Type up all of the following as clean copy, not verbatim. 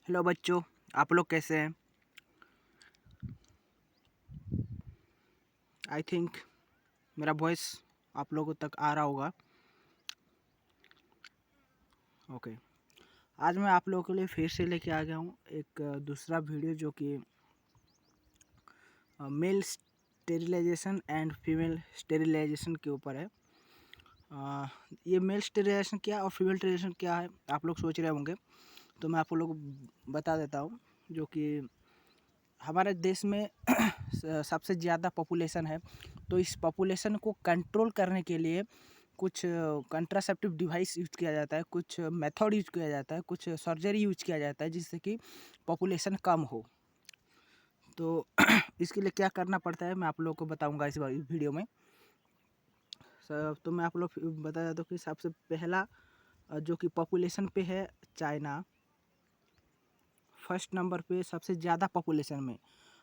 Hello बच्चों, आप लोग कैसे हैं? आई थिंक मेरा वॉइस आप लोगों तक आ रहा होगा। ओके, आज मैं आप लोगों के लिए फिर से लेके आ गया हूँ एक दूसरा वीडियो जो कि male sterilisation and female sterilisation के ऊपर है। ये मेल स्टेरिलाइजेशन क्या और फीमेल स्टेरिलाइजेशन क्या है आप लोग सोच रहे होंगे, तो मैं आप लोगों को बता देता हूँ। जो कि हमारे देश में सबसे ज़्यादा पॉपुलेशन है, तो इस पॉपुलेशन को कंट्रोल करने के लिए कुछ कंट्रासेप्टिव डिवाइस यूज किया जाता है, कुछ मेथड यूज किया जाता है, कुछ सर्जरी यूज किया जाता है जिससे कि पॉपुलेशन कम हो। तो इसके लिए क्या करना पड़ता है मैं आप लोगों को बताऊंगा इस वीडियो में। तो मैं आप लोग बता देता हूँ कि सबसे पहला जो कि पॉपुलेशन पे है चाइना। फर्स्ट नंबर पे सबसे ज़्यादा पॉपुलेशन में,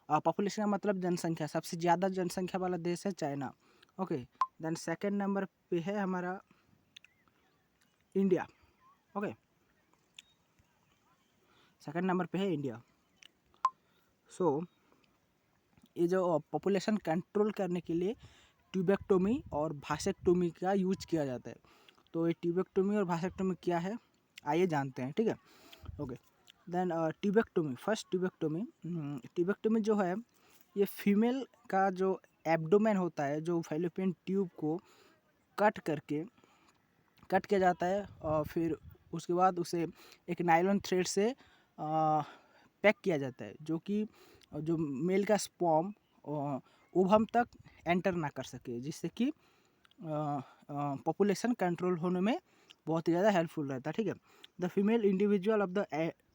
पॉपुलेशन का मतलब जनसंख्या, सबसे ज़्यादा जनसंख्या वाला देश है China. Okay, then second number पे है हमारा इंडिया। ओके, सेकंड नंबर पे है इंडिया। सो ये जो पॉपुलेशन कंट्रोल करने के लिए ट्यूबेक्टोमी और भासेक्टोमी का यूज किया जाता है। तो ये ट्यूबेक्टोमी और भासेक्टोमी क्या है आइए जानते हैं, ठीक है। Okay, then tubectomy, first tubectomy जो है ये फीमेल का जो एब्डोमेन होता है, जो फैलोपियन ट्यूब को कट किया जाता है और फिर उसके बाद उसे एक नायलॉन थ्रेड से पैक किया जाता है, जो कि जो मेल का स्पर्म ओवम तक एंटर ना कर सके, जिससे कि पॉपुलेशन कंट्रोल होने में बहुत ही ज़्यादा हेल्पफुल रहता है, ठीक है। The female individual of the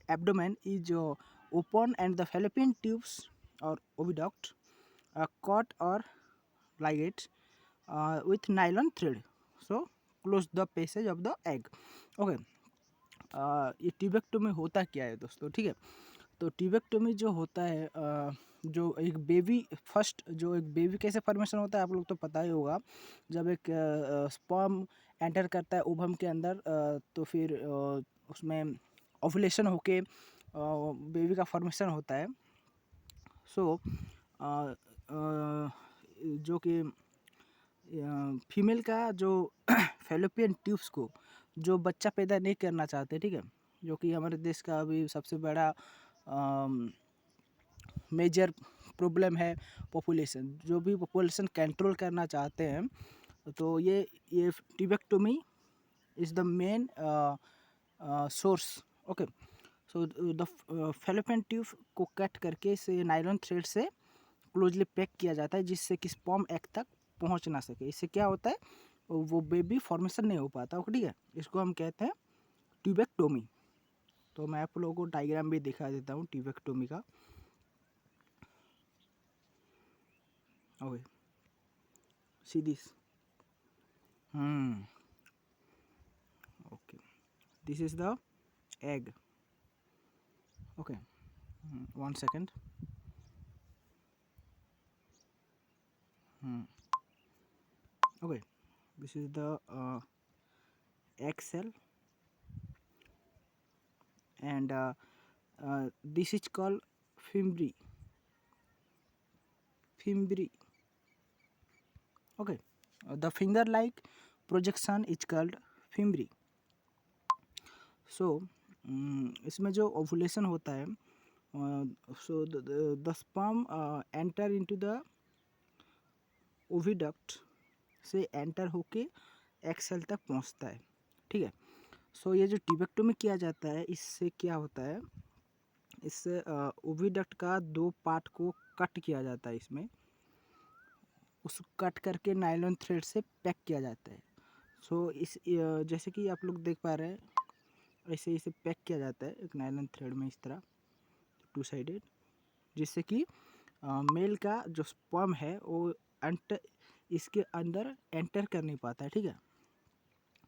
abdomen is open and the fallopian tubes और oviduct caught or ligate with nylon thread, so close the passage of the egg. Okay, ये ट्यूबेक्टोमी होता क्या है दोस्तों, ठीक है। तो ट्यूबेक्टोमी जो होता है जो एक बेबी जो एक बेबी कैसे फॉर्मेशन होता है आप लोग तो पता ही होगा। जब एक स्पर्म एंटर करता है ओवम के अंदर, तो फिर उसमें ओव्यूलेशन होके बेबी का फॉर्मेशन होता है। सो जो कि फीमेल का जो फैलोपियन ट्यूब्स को जो बच्चा पैदा नहीं करना चाहते, ठीक है, जो कि हमारे देश का अभी सबसे बड़ा मेजर प्रॉब्लम है पॉपुलेशन। जो भी पॉपुलेशन कंट्रोल करना चाहते हैं तो ये tubectomy is the main source. Okay, so the fallopian tube को कट करके इसे नायलॉन थ्रेड से क्लोजली पैक किया जाता है, जिससे कि स्पर्म एग तक पहुंच ना सके। इससे क्या होता है, वो बेबी फॉर्मेशन नहीं हो पाता। ओके, ठीक है, इसको हम कहते हैं ट्यूबेक्टोमी। तो मैं आप लोगों को डायग्राम भी दिखा देता हूँ ट्यूबेक्टोमी का। Okay, see this. Okay, this is the egg. Okay, 1 second. Okay, this is the egg cell, and this is called fimbriae. Okay, the finger-like projection is called fimbriae. So इसमें जो ovulation होता है, so the sperm enter into the oviduct से enter होके egg cell तक पहुंचता है, ठीक है। सो ये जो ट्यूबेक्टोमी किया जाता है इससे क्या होता है, इससे ओविडक्ट का 2 पार्ट को कट किया जाता है, इसमें उस कट करके नायलॉन थ्रेड से पैक किया जाता है। सो इस जैसे कि आप लोग देख पा रहे हैं, ऐसे इसे पैक किया जाता है एक नायलॉन थ्रेड में, इस तरह 2 साइडेड, जिससे कि मेल का जो स्पर्म है वो इसके अंदर एंटर कर नहीं पाता है, ठीक है,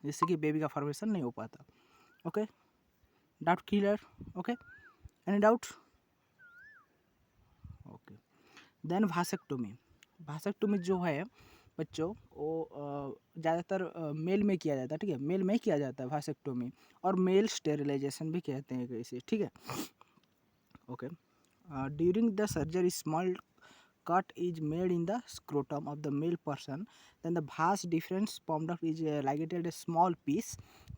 जिससे कि बेबी का फॉर्मेशन नहीं हो पाता। Okay, doubt clear? Okay, any doubt? Okay, then vasectomy जो है बच्चों, वो ज़्यादातर मेल में किया जाता है, ठीक है, मेल में ही किया जाता है भासेक्टोमी, और मेल स्टेरिलाइजेशन भी कहते हैं इसे, ठीक है। Okay, during the surgery small cut is made in the scrotum of the male person, then the vas deferens sperm duct is ligated a small piece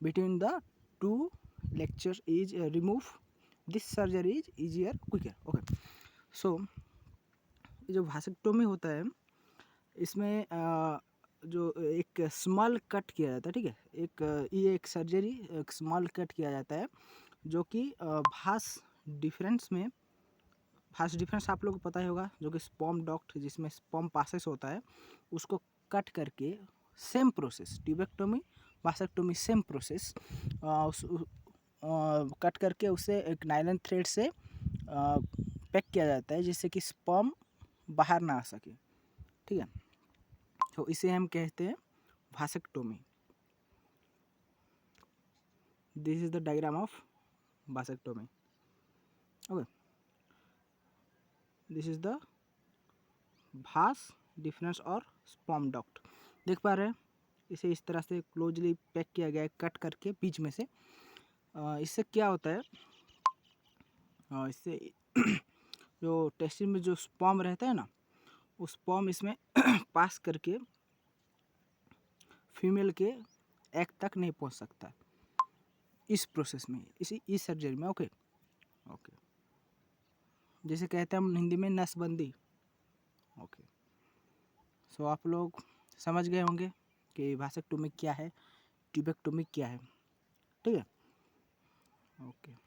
between the two lectures is removed. This surgery is easier, quicker. Okay, so ये जो vasectomy होता है इसमें जो एक small cut किया जाता है, ठीक है, ये एक सर्जरी एक स्मॉल कट किया जाता है जो कि भास डिफरेंस आप लोग को पता ही होगा, जो कि स्पर्म डक्ट जिसमें स्पर्म पासेस होता है उसको कट करके same process, tubectomy vasectomy same process, cut करके उसे एक नायलॉन थ्रेड से पैक किया जाता है जिससे कि स्पर्म बाहर ना आ सके, ठीक है। तो इसे हम कहते हैं vasectomy. This is the diagram of vasectomy. Okay, this is the Bhasa difference और स्पर्म डक्ट, देख पा रहे हैं, इसे इस तरह से क्लोजली पैक किया गया है कट करके बीच में से। इससे क्या होता है, इससे जो टेस्टिन में जो स्पर्म रहता है ना, उस स्पर्म इसमें पास करके फीमेल के एग तक नहीं पहुंच सकता इस प्रोसेस में, इस सर्जरी में। ओके ओके, जैसे कहते हैं हम हिंदी में नसबंदी। ओके, सो आप लोग समझ गए होंगे कि वासेक्टोमी क्या है, ट्यूबेक्टोमी क्या है, ठीक है। ओके।